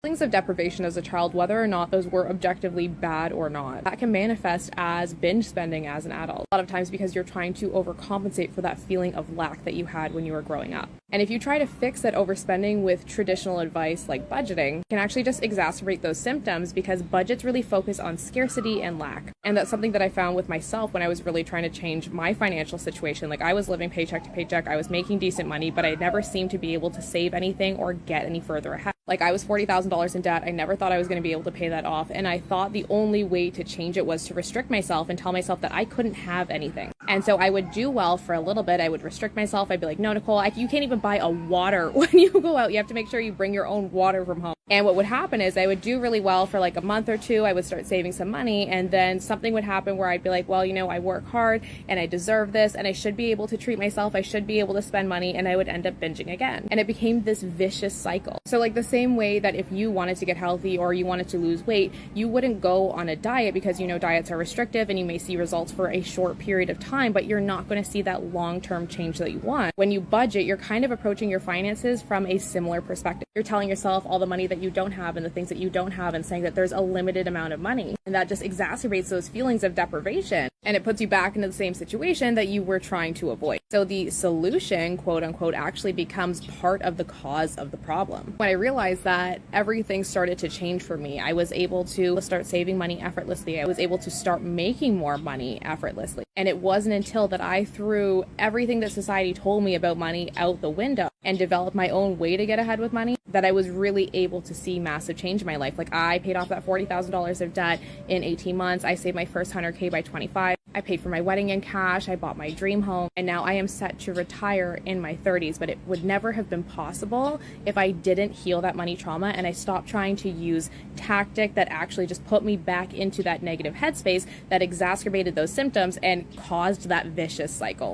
Feelings of deprivation as a child, whether or not those were objectively bad or not, that can manifest as binge spending as an adult. A lot of times because you're trying to overcompensate for that feeling of lack that you had when you were growing up. And if you try to fix that overspending with traditional advice like budgeting, it can actually just exacerbate those symptoms because budgets really focus on scarcity and lack. And that's something that I found with myself when I was really trying to change my financial situation. Like I was living paycheck to paycheck, I was making decent money, but I never seemed to be able to save anything or get any further ahead. Like I was $40,000 in debt. I never thought I was going to be able to pay that off. And I thought the only way to change it was to restrict myself and tell myself that I couldn't have anything. And so I would do well for a little bit. I would restrict myself. I'd be like, no, Nicole, you can't even buy a water when you go out. You have to make sure you bring your own water from home. And what would happen is I would do really well for like a month or two. I would start saving some money. And then something would happen where I'd be like, well, I work hard and I deserve this and I should be able to treat myself. I should be able to spend money, and I would end up binging again. And it became this vicious cycle. So like the same way that if you wanted to get healthy or you wanted to lose weight, you wouldn't go on a diet because diets are restrictive and you may see results for a short period of time, but you're not going to see that long-term change that you want. When you budget, you're kind of approaching your finances from a similar perspective. You're telling yourself all the money that you don't have and the things that you don't have and saying that there's a limited amount of money. And that just exacerbates those feelings of deprivation. And it puts you back into the same situation that you were trying to avoid. So the solution, quote unquote, actually becomes part of the cause of the problem. When I realized that everything started to change for me, I was able to start saving money effortlessly. I was able to start making more money effortlessly. And it wasn't until that I threw everything that society told me about money out the window and developed my own way to get ahead with money that I was really able to see massive change in my life. Like I paid off that $40,000 of debt in 18 months. I saved my first 100K by 25. I paid for my wedding in cash. I bought my dream home. And now I am set to retire in my 30s. But it would never have been possible if I didn't heal that money trauma and I stopped trying to use tactic that actually just put me back into that negative headspace that exacerbated those symptoms and caused that vicious cycle.